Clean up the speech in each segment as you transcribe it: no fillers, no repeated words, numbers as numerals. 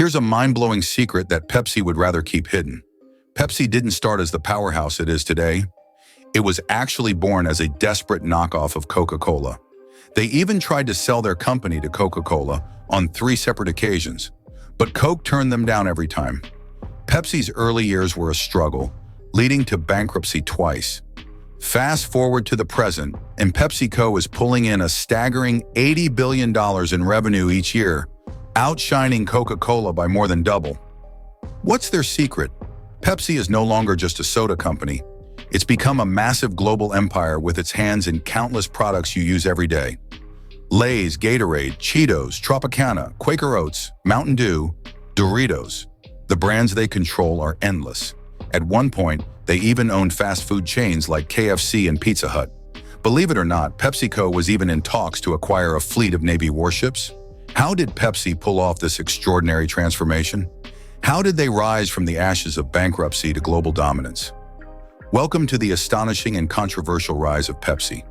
Here's a mind-blowing secret that Pepsi would rather keep hidden. Pepsi didn't start as the powerhouse it is today. It was actually born as a desperate knockoff of Coca-Cola. They even tried to sell their company to Coca-Cola on 3 separate occasions, but Coke turned them down every time. Pepsi's early years were a struggle, leading to bankruptcy twice. Fast forward to the present, and PepsiCo is pulling in a staggering $80 billion in revenue each year, outshining Coca-Cola by more than double. What's their secret? Pepsi is no longer just a soda company. It's become a massive global empire with its hands in countless products you use every day. Lay's, Gatorade, Cheetos, Tropicana, Quaker Oats, Mountain Dew, Doritos. The brands they control are endless. At one point, they even owned fast food chains like KFC and Pizza Hut. Believe it or not, PepsiCo was even in talks to acquire a fleet of Navy warships. How did Pepsi pull off this extraordinary transformation? How did they rise from the ashes of bankruptcy to global dominance? Welcome to the astonishing and controversial rise of Pepsi.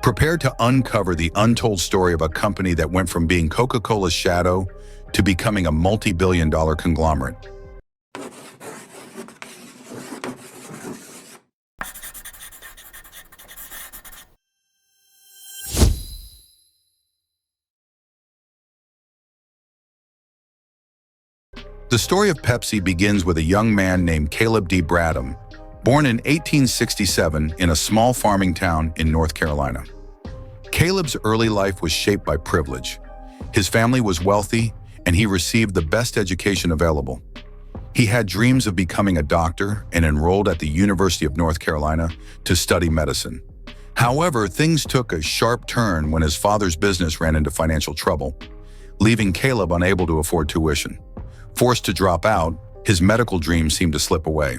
Prepare to uncover the untold story of a company that went from being Coca-Cola's shadow to becoming a multi-billion-dollar conglomerate. The story of Pepsi begins with a young man named Caleb D. Bradham, born in 1867 in a small farming town in North Carolina. Caleb's early life was shaped by privilege. His family was wealthy, and he received the best education available. He had dreams of becoming a doctor and enrolled at the University of North Carolina to study medicine. However, things took a sharp turn when his father's business ran into financial trouble, leaving Caleb unable to afford tuition. Forced to drop out, his medical dreams seemed to slip away.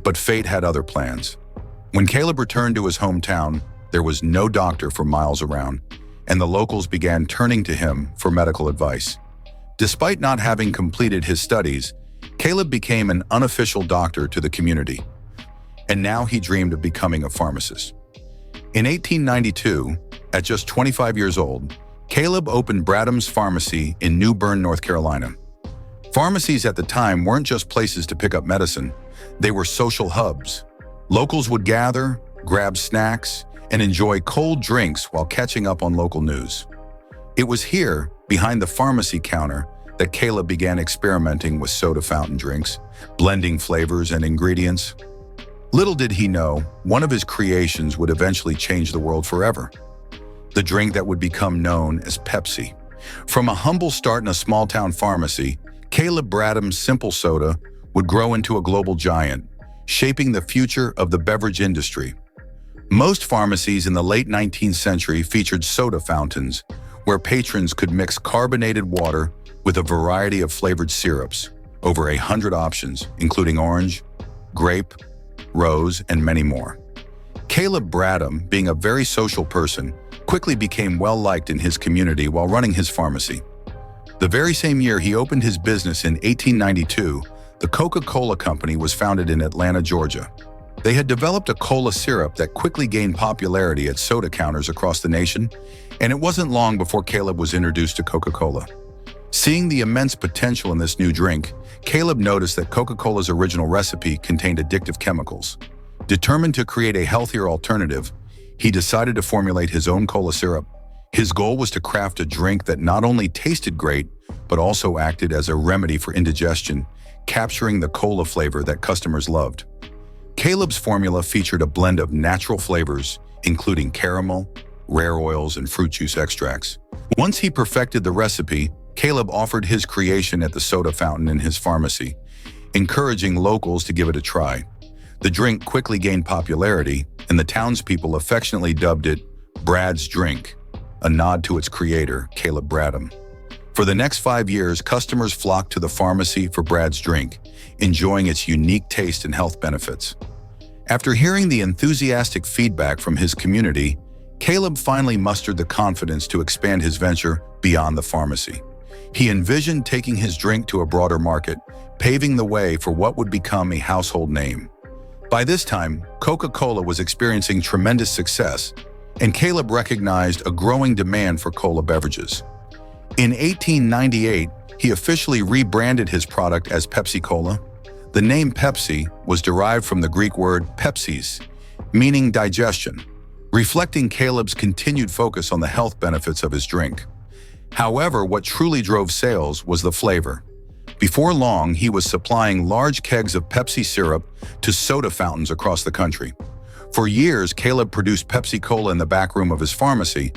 But fate had other plans. When Caleb returned to his hometown, there was no doctor for miles around, and the locals began turning to him for medical advice. Despite not having completed his studies, Caleb became an unofficial doctor to the community, and now he dreamed of becoming a pharmacist. In 1892, at just 25 years old, Caleb opened Bradham's Pharmacy in New Bern, North Carolina. Pharmacies at the time weren't just places to pick up medicine, they were social hubs. Locals would gather, grab snacks, and enjoy cold drinks while catching up on local news. It was here, behind the pharmacy counter, that Caleb began experimenting with soda fountain drinks, blending flavors and ingredients. Little did he know, one of his creations would eventually change the world forever. The drink that would become known as Pepsi. From a humble start in a small-town pharmacy, Caleb Bradham's simple soda would grow into a global giant, shaping the future of the beverage industry. Most pharmacies in the late 19th century featured soda fountains, where patrons could mix carbonated water with a variety of flavored syrups, over 100 options, including orange, grape, rose, and many more. Caleb Bradham, being a very social person, quickly became well-liked in his community while running his pharmacy. The very same year he opened his business in 1892, the Coca-Cola Company was founded in Atlanta, Georgia. They had developed a cola syrup that quickly gained popularity at soda counters across the nation, and it wasn't long before Caleb was introduced to Coca-Cola. Seeing the immense potential in this new drink, Caleb noticed that Coca-Cola's original recipe contained addictive chemicals. Determined to create a healthier alternative, he decided to formulate his own cola syrup. His goal was to craft a drink that not only tasted great, but also acted as a remedy for indigestion, capturing the cola flavor that customers loved. Caleb's formula featured a blend of natural flavors, including caramel, rare oils, and fruit juice extracts. Once he perfected the recipe, Caleb offered his creation at the soda fountain in his pharmacy, encouraging locals to give it a try. The drink quickly gained popularity, and the townspeople affectionately dubbed it Brad's Drink, a nod to its creator, Caleb Bradham. For the next 5 years, customers flocked to the pharmacy for Brad's Drink, enjoying its unique taste and health benefits. After hearing the enthusiastic feedback from his community, Caleb finally mustered the confidence to expand his venture beyond the pharmacy. He envisioned taking his drink to a broader market, paving the way for what would become a household name. By this time, Coca-Cola was experiencing tremendous success, and Caleb recognized a growing demand for cola beverages. In 1898, he officially rebranded his product as Pepsi-Cola. The name Pepsi was derived from the Greek word pepsis, meaning digestion, reflecting Caleb's continued focus on the health benefits of his drink. However, what truly drove sales was the flavor. Before long, he was supplying large kegs of Pepsi syrup to soda fountains across the country. For years, Caleb produced Pepsi-Cola in the back room of his pharmacy,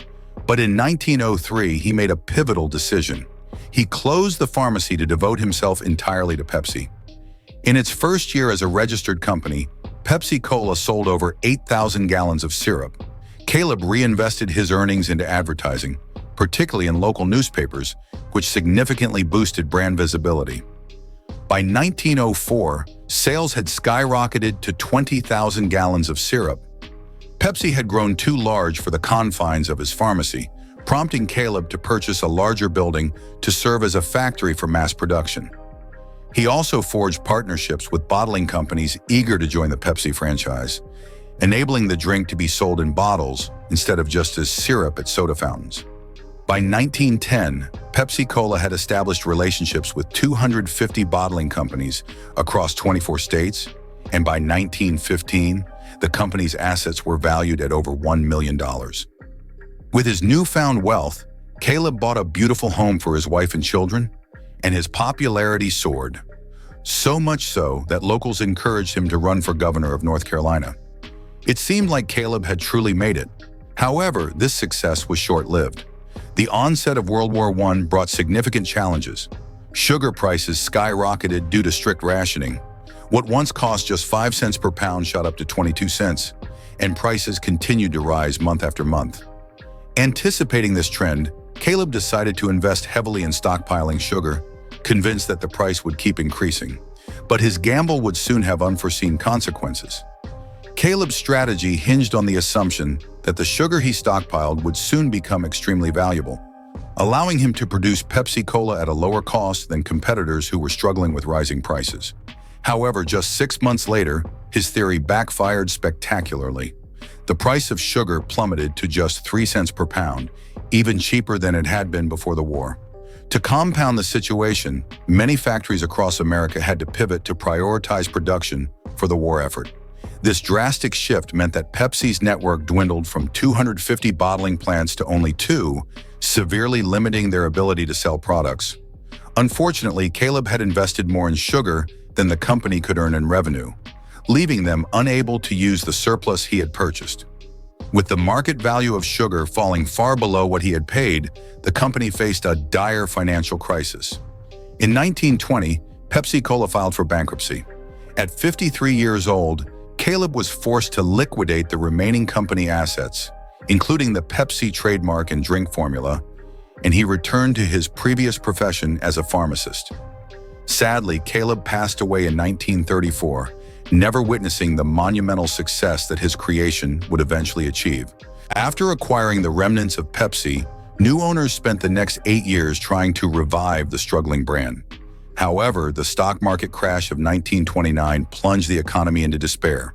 but in 1903, he made a pivotal decision. He closed the pharmacy to devote himself entirely to Pepsi. In its first year as a registered company, Pepsi-Cola sold over 8,000 gallons of syrup. Caleb reinvested his earnings into advertising, particularly in local newspapers, which significantly boosted brand visibility. By 1904, sales had skyrocketed to 20,000 gallons of syrup. Pepsi had grown too large for the confines of his pharmacy, prompting Caleb to purchase a larger building to serve as a factory for mass production. He also forged partnerships with bottling companies eager to join the Pepsi franchise, enabling the drink to be sold in bottles instead of just as syrup at soda fountains. By 1910, Pepsi-Cola had established relationships with 250 bottling companies across 24 states, and by 1915, the company's assets were valued at over $1 million. With his newfound wealth, Caleb bought a beautiful home for his wife and children, and his popularity soared. So much so that locals encouraged him to run for governor of North Carolina. It seemed like Caleb had truly made it. However, this success was short-lived. The onset of World War I brought significant challenges. Sugar prices skyrocketed due to strict rationing. What once cost just 5 cents per pound shot up to 22 cents, and prices continued to rise month after month. Anticipating this trend, Caleb decided to invest heavily in stockpiling sugar, convinced that the price would keep increasing. But his gamble would soon have unforeseen consequences. Caleb's strategy hinged on the assumption that the sugar he stockpiled would soon become extremely valuable, allowing him to produce Pepsi-Cola at a lower cost than competitors who were struggling with rising prices. However, just 6 months later, his theory backfired spectacularly. The price of sugar plummeted to just 3 cents per pound, even cheaper than it had been before the war. To compound the situation, many factories across America had to pivot to prioritize production for the war effort. This drastic shift meant that Pepsi's network dwindled from 250 bottling plants to only 2, severely limiting their ability to sell products. Unfortunately, Caleb had invested more in sugar than the company could earn in revenue, leaving them unable to use the surplus he had purchased. With the market value of sugar falling far below what he had paid, the company faced a dire financial crisis. In 1920, Pepsi-Cola filed for bankruptcy. At 53 years old, Caleb was forced to liquidate the remaining company assets, including the Pepsi trademark and drink formula, and he returned to his previous profession as a pharmacist. Sadly, Caleb passed away in 1934, never witnessing the monumental success that his creation would eventually achieve. After acquiring the remnants of Pepsi, new owners spent the next 8 years trying to revive the struggling brand. However, the stock market crash of 1929 plunged the economy into despair.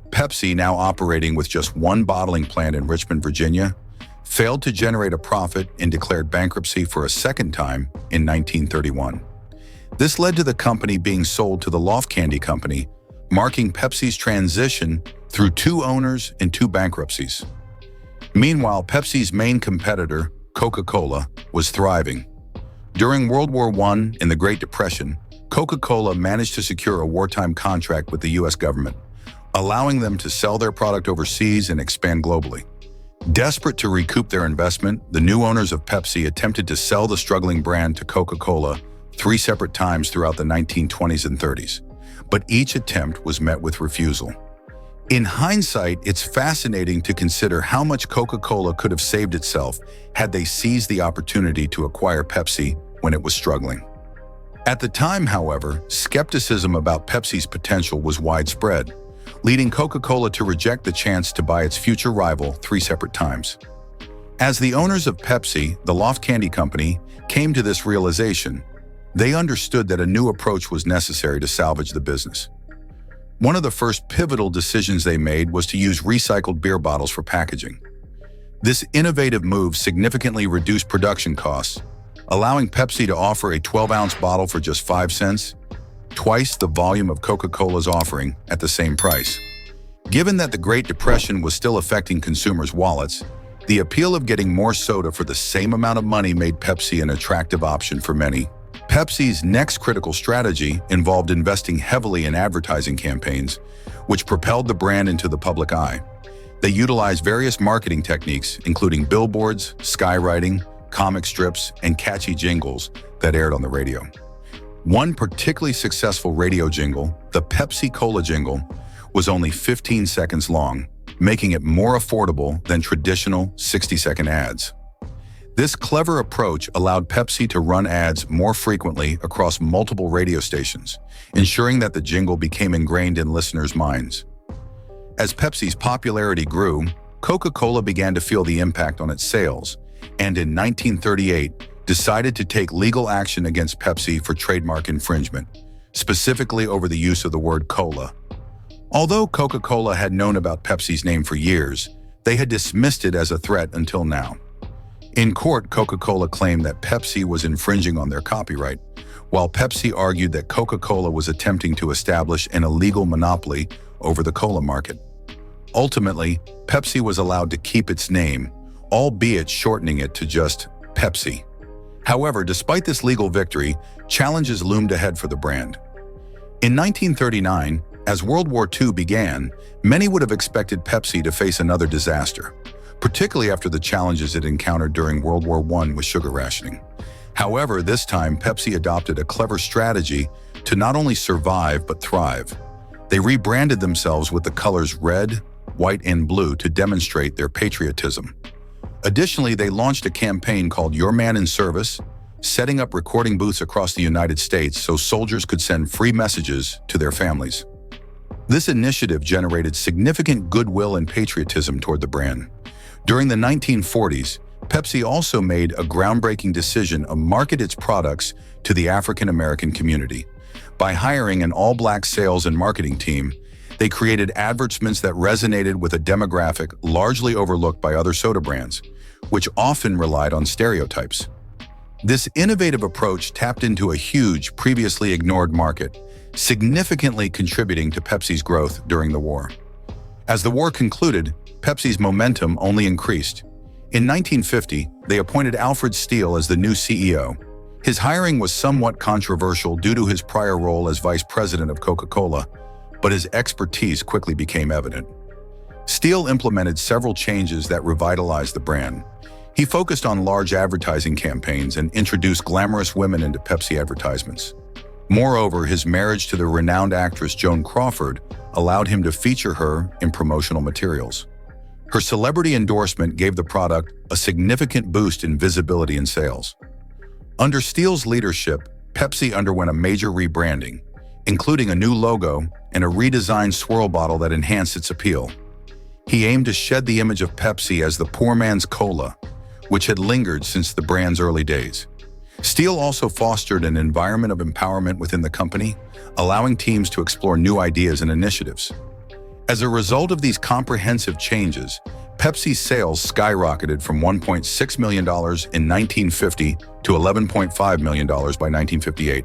Pepsi, now operating with just one bottling plant in Richmond, Virginia, failed to generate a profit and declared bankruptcy for a second time in 1931. This led to the company being sold to the Loft Candy Company, marking Pepsi's transition through 2 owners and 2 bankruptcies. Meanwhile, Pepsi's main competitor, Coca-Cola, was thriving. During World War I and the Great Depression, Coca-Cola managed to secure a wartime contract with the U.S. government, allowing them to sell their product overseas and expand globally. Desperate to recoup their investment, the new owners of Pepsi attempted to sell the struggling brand to Coca-Cola 3 separate times throughout the 1920s and 30s, but each attempt was met with refusal. In hindsight, it's fascinating to consider how much Coca-Cola could have saved itself had they seized the opportunity to acquire Pepsi when it was struggling. At the time, however, skepticism about Pepsi's potential was widespread, leading Coca-Cola to reject the chance to buy its future rival 3 separate times. As the owners of Pepsi, the Loft Candy Company, came to this realization, they understood that a new approach was necessary to salvage the business. One of the first pivotal decisions they made was to use recycled beer bottles for packaging. This innovative move significantly reduced production costs, allowing Pepsi to offer a 12-ounce bottle for just 5 cents, twice the volume of Coca-Cola's offering at the same price. Given that the Great Depression was still affecting consumers' wallets, the appeal of getting more soda for the same amount of money made Pepsi an attractive option for many. Pepsi's next critical strategy involved investing heavily in advertising campaigns, which propelled the brand into the public eye. They utilized various marketing techniques, including billboards, skywriting, comic strips, and catchy jingles that aired on the radio. One particularly successful radio jingle, the Pepsi-Cola jingle, was only 15 seconds long, making it more affordable than traditional 60-second ads. This clever approach allowed Pepsi to run ads more frequently across multiple radio stations, ensuring that the jingle became ingrained in listeners' minds. As Pepsi's popularity grew, Coca-Cola began to feel the impact on its sales, and in 1938 decided to take legal action against Pepsi for trademark infringement, specifically over the use of the word cola. Although Coca-Cola had known about Pepsi's name for years, they had dismissed it as a threat until now. In court, Coca-Cola claimed that Pepsi was infringing on their copyright, while Pepsi argued that Coca-Cola was attempting to establish an illegal monopoly over the cola market. Ultimately, Pepsi was allowed to keep its name, albeit shortening it to just Pepsi. However, despite this legal victory, challenges loomed ahead for the brand. In 1939, as World War II began, many would have expected Pepsi to face another disaster, particularly after the challenges it encountered during World War I with sugar rationing. However, this time Pepsi adopted a clever strategy to not only survive but thrive. They rebranded themselves with the colors red, white, and blue to demonstrate their patriotism. Additionally, they launched a campaign called Your Man in Service, setting up recording booths across the United States so soldiers could send free messages to their families. This initiative generated significant goodwill and patriotism toward the brand. During the 1940s, Pepsi also made a groundbreaking decision to market its products to the African American community. By hiring an all-black sales and marketing team, they created advertisements that resonated with a demographic largely overlooked by other soda brands, which often relied on stereotypes. This innovative approach tapped into a huge, previously ignored market, significantly contributing to Pepsi's growth during the war. As the war concluded, Pepsi's momentum only increased. In 1950, they appointed Alfred Steele as the new CEO. His hiring was somewhat controversial due to his prior role as vice president of Coca-Cola, but his expertise quickly became evident. Steele implemented several changes that revitalized the brand. He focused on large advertising campaigns and introduced glamorous women into Pepsi advertisements. Moreover, his marriage to the renowned actress Joan Crawford allowed him to feature her in promotional materials. Her celebrity endorsement gave the product a significant boost in visibility and sales. Under Steele's leadership, Pepsi underwent a major rebranding, including a new logo and a redesigned swirl bottle that enhanced its appeal. He aimed to shed the image of Pepsi as the poor man's cola, which had lingered since the brand's early days. Steele also fostered an environment of empowerment within the company, allowing teams to explore new ideas and initiatives. As a result of these comprehensive changes, Pepsi's sales skyrocketed from $1.6 million in 1950 to $11.5 million by 1958.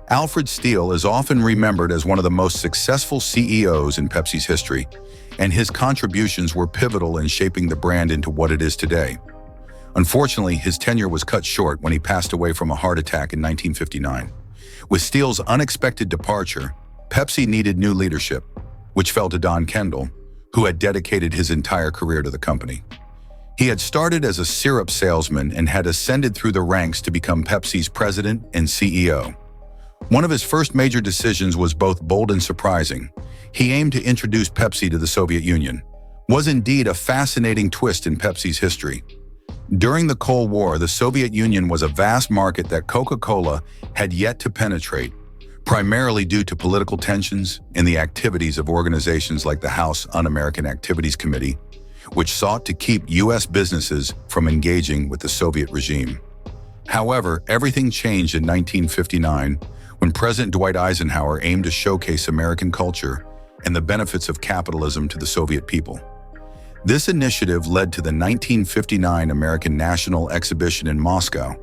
Alfred Steele is often remembered as one of the most successful CEOs in Pepsi's history, and his contributions were pivotal in shaping the brand into what it is today. Unfortunately, his tenure was cut short when he passed away from a heart attack in 1959. With Steele's unexpected departure, Pepsi needed new leadership, which fell to Don Kendall, who had dedicated his entire career to the company. He had started as a syrup salesman and had ascended through the ranks to become Pepsi's president and CEO. One of his first major decisions was both bold and surprising. He aimed to introduce Pepsi to the Soviet Union. It was indeed a fascinating twist in Pepsi's history. During the Cold War, the Soviet Union was a vast market that Coca-Cola had yet to penetrate, primarily due to political tensions and the activities of organizations like the House Un-American Activities Committee, which sought to keep U.S. businesses from engaging with the Soviet regime. However, everything changed in 1959 when President Dwight Eisenhower aimed to showcase American culture and the benefits of capitalism to the Soviet people. This initiative led to the 1959 American National Exhibition in Moscow,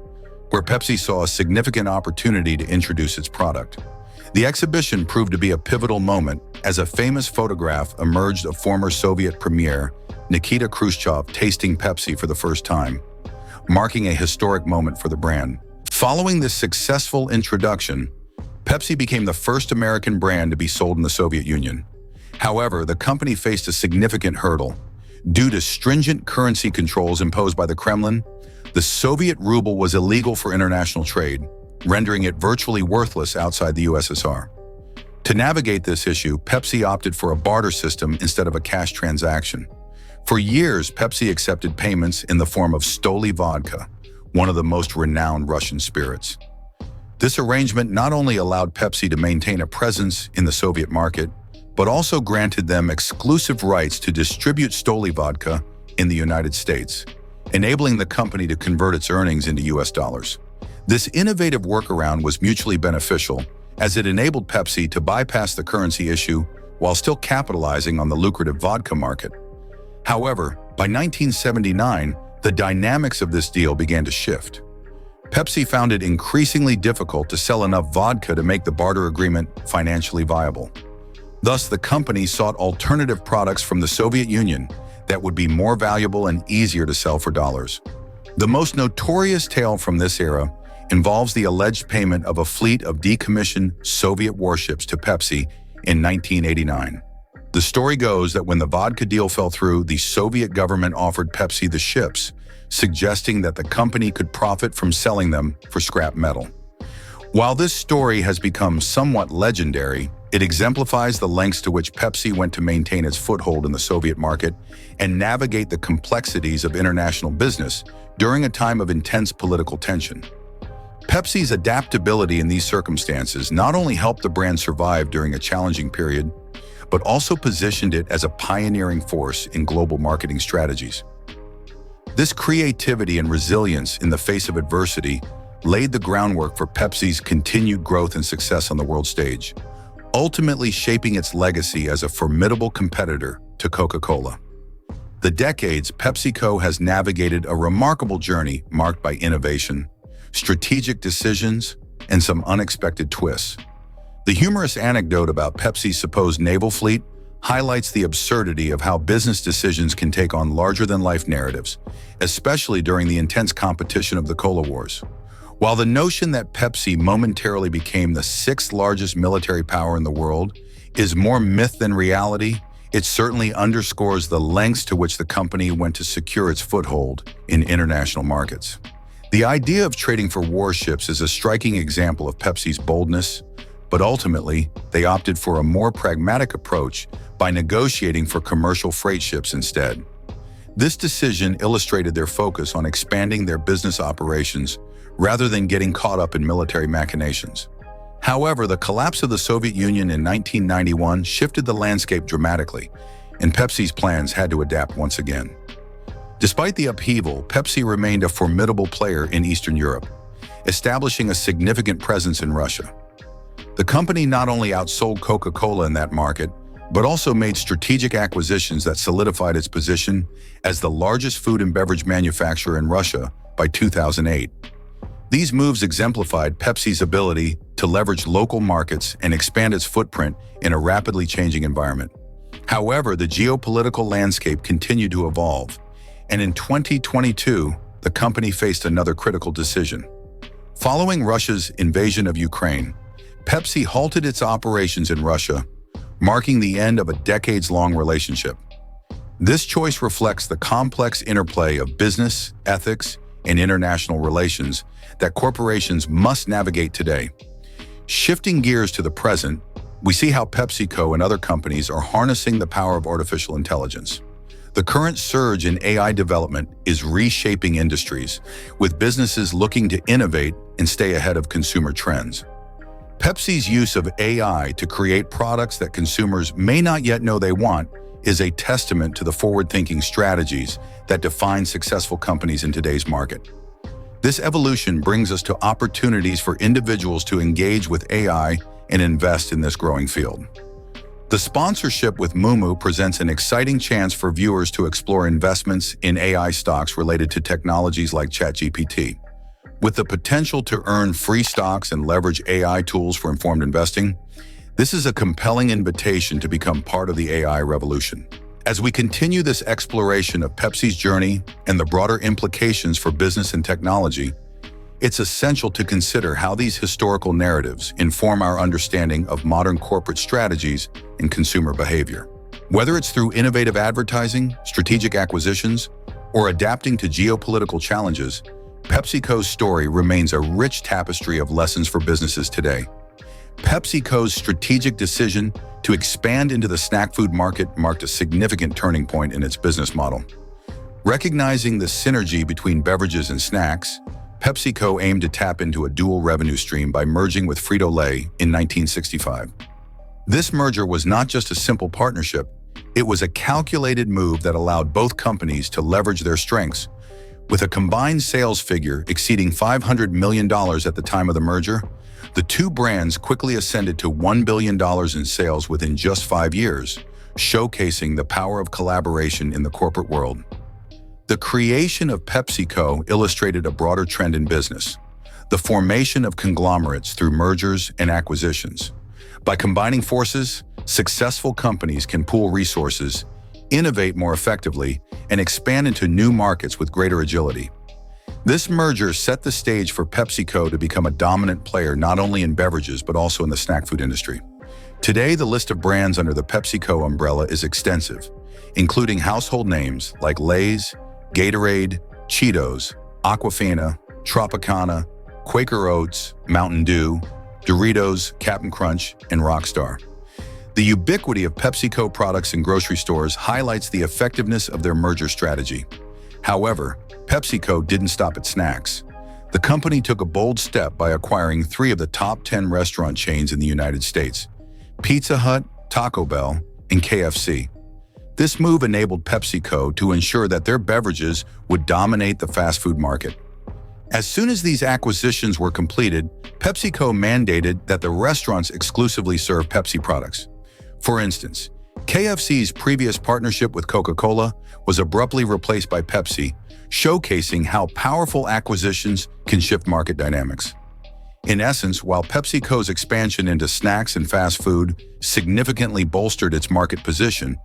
where Pepsi saw a significant opportunity to introduce its product. The exhibition proved to be a pivotal moment as a famous photograph emerged of former Soviet Premier Nikita Khrushchev tasting Pepsi for the first time, marking a historic moment for the brand. Following this successful introduction, Pepsi became the first American brand to be sold in the Soviet Union. However, the company faced a significant hurdle. Due to stringent currency controls imposed by the Kremlin, the Soviet ruble was illegal for international trade, rendering it virtually worthless outside the USSR. To navigate this issue, Pepsi opted for a barter system instead of a cash transaction. For years, Pepsi accepted payments in the form of Stoli vodka, one of the most renowned Russian spirits. This arrangement not only allowed Pepsi to maintain a presence in the Soviet market, but also granted them exclusive rights to distribute Stoli vodka in the United States, enabling the company to convert its earnings into US dollars. This innovative workaround was mutually beneficial, as it enabled Pepsi to bypass the currency issue while still capitalizing on the lucrative vodka market. However, by 1979, the dynamics of this deal began to shift. Pepsi found it increasingly difficult to sell enough vodka to make the barter agreement financially viable. Thus, the company sought alternative products from the Soviet Union that would be more valuable and easier to sell for dollars. The most notorious tale from this era involves the alleged payment of a fleet of decommissioned Soviet warships to Pepsi in 1989. The story goes that when the vodka deal fell through, the Soviet government offered Pepsi the ships, suggesting that the company could profit from selling them for scrap metal. While this story has become somewhat legendary, it exemplifies the lengths to which Pepsi went to maintain its foothold in the Soviet market and navigate the complexities of international business during a time of intense political tension. Pepsi's adaptability in these circumstances not only helped the brand survive during a challenging period, but also positioned it as a pioneering force in global marketing strategies. This creativity and resilience in the face of adversity laid the groundwork for Pepsi's continued growth and success on the world stage, ultimately shaping its legacy as a formidable competitor to Coca-Cola. The decades, PepsiCo has navigated a remarkable journey marked by innovation, strategic decisions, and some unexpected twists. The humorous anecdote about Pepsi's supposed naval fleet highlights the absurdity of how business decisions can take on larger-than-life narratives, especially during the intense competition of the Cola Wars. While the notion that Pepsi momentarily became the sixth largest military power in the world is more myth than reality, it certainly underscores the lengths to which the company went to secure its foothold in international markets. The idea of trading for warships is a striking example of Pepsi's boldness, but ultimately, they opted for a more pragmatic approach by negotiating for commercial freight ships instead. This decision illustrated their focus on expanding their business operations rather than getting caught up in military machinations. However, the collapse of the Soviet Union in 1991 shifted the landscape dramatically, and Pepsi's plans had to adapt once again. Despite the upheaval, Pepsi remained a formidable player in Eastern Europe, establishing a significant presence in Russia. The company not only outsold Coca-Cola in that market, but also made strategic acquisitions that solidified its position as the largest food and beverage manufacturer in Russia by 2008. These moves exemplified Pepsi's ability to leverage local markets and expand its footprint in a rapidly changing environment. However, the geopolitical landscape continued to evolve, and in 2022, the company faced another critical decision. Following Russia's invasion of Ukraine, Pepsi halted its operations in Russia, marking the end of a decades-long relationship. This choice reflects the complex interplay of business, ethics, and international relations that corporations must navigate today. Shifting gears to the present, we see how PepsiCo and other companies are harnessing the power of artificial intelligence. The current surge in AI development is reshaping industries, with businesses looking to innovate and stay ahead of consumer trends. Pepsi's use of AI to create products that consumers may not yet know they want is a testament to the forward-thinking strategies that define successful companies in today's market. This evolution brings us to opportunities for individuals to engage with AI and invest in this growing field. The sponsorship with Moomoo presents an exciting chance for viewers to explore investments in AI stocks related to technologies like ChatGPT. With the potential to earn free stocks and leverage AI tools for informed investing, this is a compelling invitation to become part of the AI revolution. As we continue this exploration of Pepsi's journey and the broader implications for business and technology, it's essential to consider how these historical narratives inform our understanding of modern corporate strategies and consumer behavior. Whether it's through innovative advertising, strategic acquisitions, or adapting to geopolitical challenges, PepsiCo's story remains a rich tapestry of lessons for businesses today. PepsiCo's strategic decision to expand into the snack food market marked a significant turning point in its business model. Recognizing the synergy between beverages and snacks, PepsiCo aimed to tap into a dual revenue stream by merging with Frito-Lay in 1965. This merger was not just a simple partnership, it was a calculated move that allowed both companies to leverage their strengths. With a combined sales figure exceeding $500 million at the time of the merger, the two brands quickly ascended to $1 billion in sales within just 5 years, showcasing the power of collaboration in the corporate world. The creation of PepsiCo illustrated a broader trend in business: the formation of conglomerates through mergers and acquisitions. By combining forces, successful companies can pool resources, innovate more effectively, and expand into new markets with greater agility. This merger set the stage for PepsiCo to become a dominant player not only in beverages but also in the snack food industry. Today, the list of brands under the PepsiCo umbrella is extensive, including household names like Lay's, Gatorade, Cheetos, Aquafina, Tropicana, Quaker Oats, Mountain Dew, Doritos, Cap'n Crunch, and Rockstar. The ubiquity of PepsiCo products in grocery stores highlights the effectiveness of their merger strategy. However, PepsiCo didn't stop at snacks. The company took a bold step by acquiring 3 of the top 10 restaurant chains in the United States: Pizza Hut, Taco Bell, and KFC. This move enabled PepsiCo to ensure that their beverages would dominate the fast food market. As soon as these acquisitions were completed, PepsiCo mandated that the restaurants exclusively serve Pepsi products. For instance, KFC's previous partnership with Coca-Cola was abruptly replaced by Pepsi, showcasing how powerful acquisitions can shift market dynamics. In essence, while PepsiCo's expansion into snacks and fast food significantly bolstered its market position,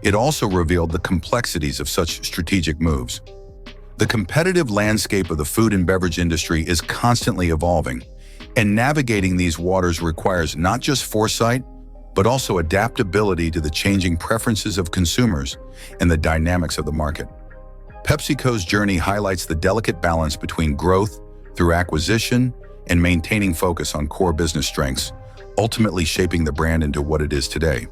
it also revealed the complexities of such strategic moves. The competitive landscape of the food and beverage industry is constantly evolving, and navigating these waters requires not just foresight, but also adaptability to the changing preferences of consumers and the dynamics of the market. PepsiCo's journey highlights the delicate balance between growth through acquisition and maintaining focus on core business strengths, ultimately shaping the brand into what it is today.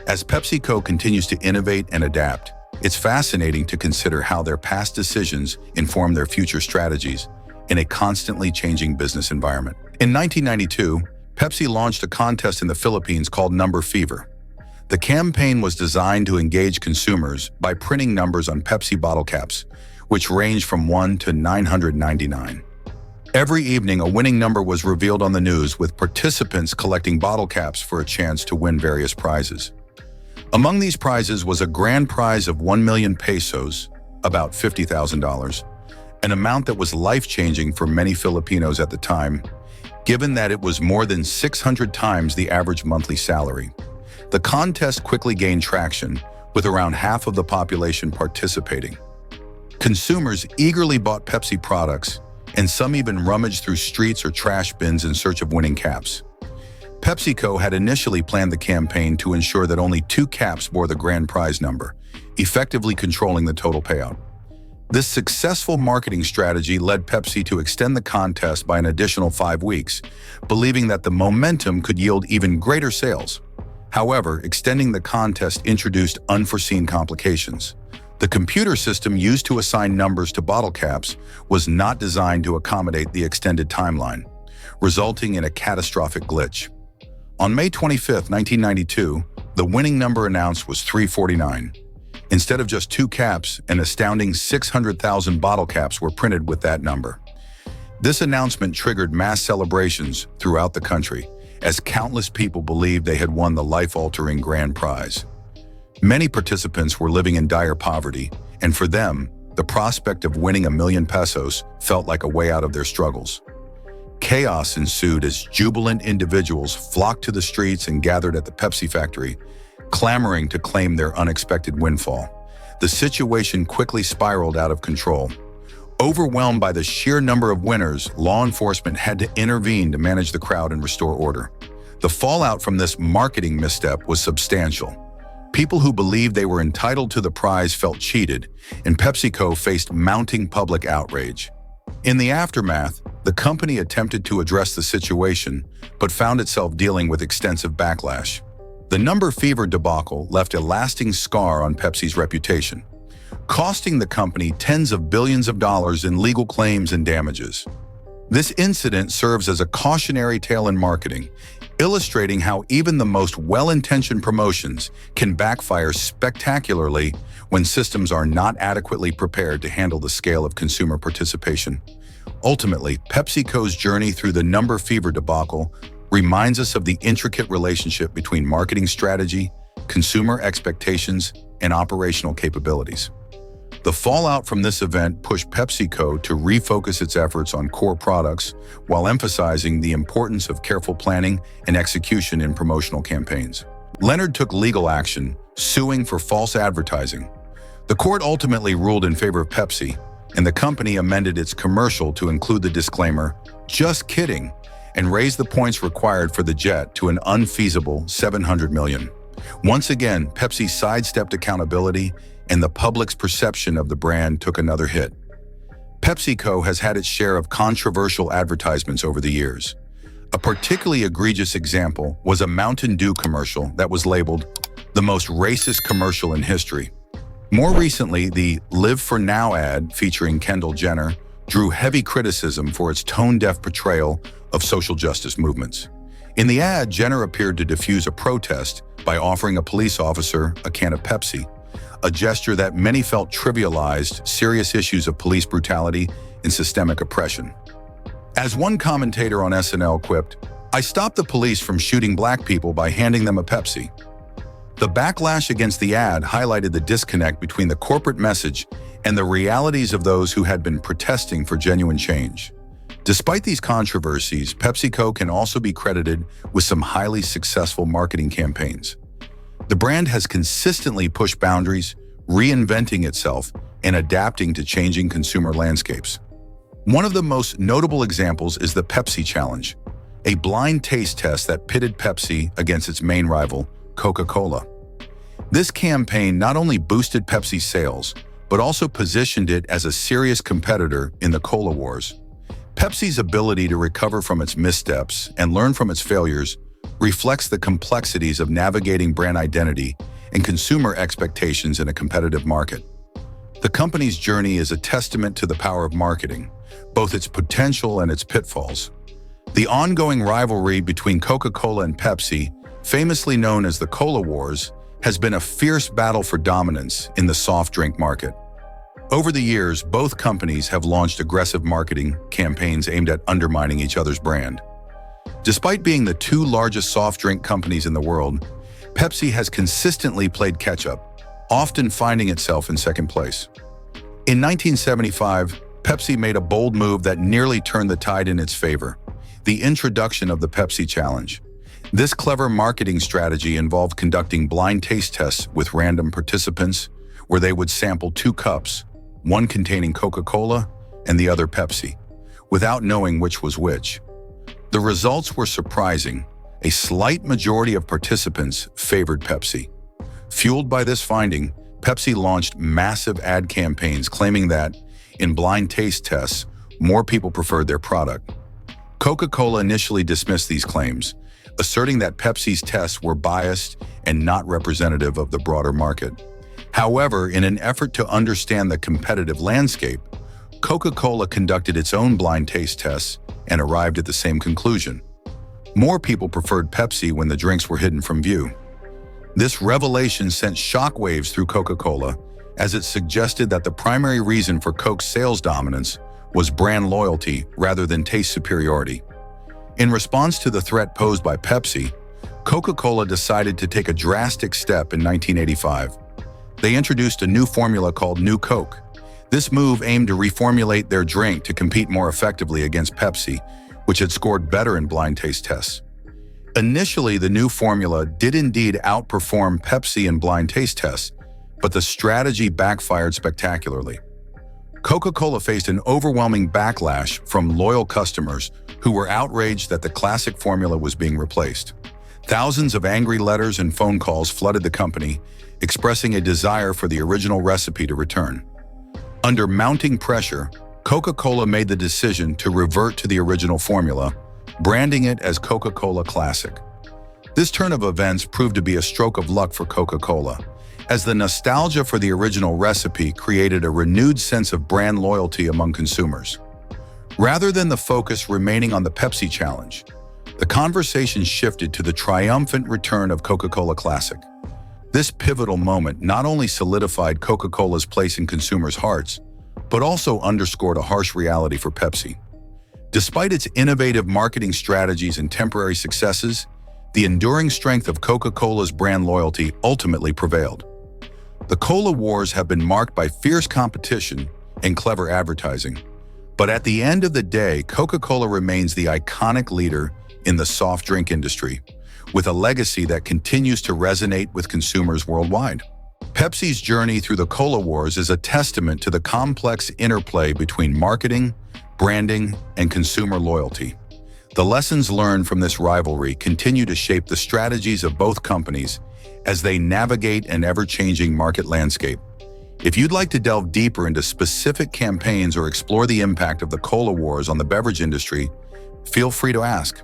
As PepsiCo continues to innovate and adapt, it's fascinating to consider how their past decisions inform their future strategies in a constantly changing business environment. In 1992, Pepsi launched a contest in the Philippines called Number Fever. The campaign was designed to engage consumers by printing numbers on Pepsi bottle caps, which ranged from 1 to 999. Every evening, a winning number was revealed on the news, with participants collecting bottle caps for a chance to win various prizes. Among these prizes was a grand prize of 1 million pesos, about $50,000, an amount that was life-changing for many Filipinos at the time, given that it was more than 600 times the average monthly salary. The contest quickly gained traction, with around half of the population participating. Consumers eagerly bought Pepsi products, and some even rummaged through streets or trash bins in search of winning caps. PepsiCo had initially planned the campaign to ensure that only 2 caps bore the grand prize number, effectively controlling the total payout. This successful marketing strategy led Pepsi to extend the contest by an additional 5 weeks, believing that the momentum could yield even greater sales. However, extending the contest introduced unforeseen complications. The computer system used to assign numbers to bottle caps was not designed to accommodate the extended timeline, resulting in a catastrophic glitch. On May 25, 1992, the winning number announced was 349. Instead of just 2 caps, an astounding 600,000 bottle caps were printed with that number. This announcement triggered mass celebrations throughout the country, as countless people believed they had won the life-altering grand prize. Many participants were living in dire poverty, and for them, The prospect of winning $1,000,000 felt like a way out of their struggles. Chaos ensued as jubilant individuals flocked to the streets and gathered at the Pepsi factory, clamoring to claim their unexpected windfall. The situation quickly spiraled out of control. Overwhelmed by the sheer number of winners, law enforcement had to intervene to manage the crowd and restore order. The fallout from this marketing misstep was substantial. People who believed they were entitled to the prize felt cheated, and PepsiCo faced mounting public outrage. In the aftermath, the company attempted to address the situation, but found itself dealing with extensive backlash. The number fever debacle left a lasting scar on Pepsi's reputation, costing the company tens of billions of dollars in legal claims and damages. This incident serves as a cautionary tale in marketing, illustrating how even the most well-intentioned promotions can backfire spectacularly when systems are not adequately prepared to handle the scale of consumer participation. Ultimately, PepsiCo's journey through the number fever debacle reminds us of the intricate relationship between marketing strategy, consumer expectations, and operational capabilities. The fallout from this event pushed PepsiCo to refocus its efforts on core products while emphasizing the importance of careful planning and execution in promotional campaigns. Leonard took legal action, suing for false advertising. The court ultimately ruled in favor of Pepsi, and the company amended its commercial to include the disclaimer, "Just kidding," and raised the points required for the jet to an unfeasible $700 million. Once again, Pepsi sidestepped accountability, and the public's perception of the brand took another hit. PepsiCo has had its share of controversial advertisements over the years. A particularly egregious example was a Mountain Dew commercial that was labeled the most racist commercial in history. More recently, the Live for Now ad featuring Kendall Jenner drew heavy criticism for its tone-deaf portrayal of social justice movements. In the ad, Jenner appeared to defuse a protest by offering a police officer a can of Pepsi, a gesture that many felt trivialized serious issues of police brutality and systemic oppression. As one commentator on SNL quipped, "I stopped the police from shooting black people by handing them a Pepsi." The backlash against the ad highlighted the disconnect between the corporate message and the realities of those who had been protesting for genuine change. Despite these controversies, PepsiCo can also be credited with some highly successful marketing campaigns. The brand has consistently pushed boundaries, reinventing itself and adapting to changing consumer landscapes. One of the most notable examples is the Pepsi Challenge, a blind taste test that pitted Pepsi against its main rival, Coca-Cola. This campaign not only boosted Pepsi's sales, but also positioned it as a serious competitor in the cola wars. Pepsi's ability to recover from its missteps and learn from its failures reflects the complexities of navigating brand identity and consumer expectations in a competitive market. The company's journey is a testament to the power of marketing, both its potential and its pitfalls. The ongoing rivalry between Coca-Cola and Pepsi, famously known as the Cola Wars, has been a fierce battle for dominance in the soft drink market. Over the years, both companies have launched aggressive marketing campaigns aimed at undermining each other's brand. Despite being the two largest soft drink companies in the world, Pepsi has consistently played catch-up, often finding itself in second place. In 1975, Pepsi made a bold move that nearly turned the tide in its favor: the introduction of the Pepsi Challenge. This clever marketing strategy involved conducting blind taste tests with random participants, where they would sample two cups, one containing Coca-Cola and the other Pepsi, without knowing which was which. The results were surprising. A slight majority of participants favored Pepsi. Fueled by this finding, Pepsi launched massive ad campaigns claiming that, in blind taste tests, more people preferred their product. Coca-Cola initially dismissed these claims, asserting that Pepsi's tests were biased and not representative of the broader market. However, in an effort to understand the competitive landscape, Coca-Cola conducted its own blind taste tests and arrived at the same conclusion. More people preferred Pepsi when the drinks were hidden from view. This revelation sent shockwaves through Coca-Cola, as it suggested that the primary reason for Coke's sales dominance was brand loyalty rather than taste superiority. In response to the threat posed by Pepsi, Coca-Cola decided to take a drastic step in 1985. They introduced a new formula called New Coke. This move aimed to reformulate their drink to compete more effectively against Pepsi, which had scored better in blind taste tests. Initially, the new formula did indeed outperform Pepsi in blind taste tests, but the strategy backfired spectacularly. Coca-Cola faced an overwhelming backlash from loyal customers who were outraged that the classic formula was being replaced. Thousands of angry letters and phone calls flooded the company, expressing a desire for the original recipe to return. Under mounting pressure, Coca-Cola made the decision to revert to the original formula, branding it as Coca-Cola Classic. This turn of events proved to be a stroke of luck for Coca-Cola, as the nostalgia for the original recipe created a renewed sense of brand loyalty among consumers. Rather than the focus remaining on the Pepsi challenge, the conversation shifted to the triumphant return of Coca-Cola Classic. This pivotal moment not only solidified Coca-Cola's place in consumers' hearts, but also underscored a harsh reality for Pepsi. Despite its innovative marketing strategies and temporary successes, the enduring strength of Coca-Cola's brand loyalty ultimately prevailed. The Cola Wars have been marked by fierce competition and clever advertising, but at the end of the day, Coca-Cola remains the iconic leader in the soft drink industry, with a legacy that continues to resonate with consumers worldwide. Pepsi's journey through the Cola Wars is a testament to the complex interplay between marketing, branding, and consumer loyalty. The lessons learned from this rivalry continue to shape the strategies of both companies as they navigate an ever-changing market landscape. If you'd like to delve deeper into specific campaigns or explore the impact of the Cola Wars on the beverage industry, feel free to ask.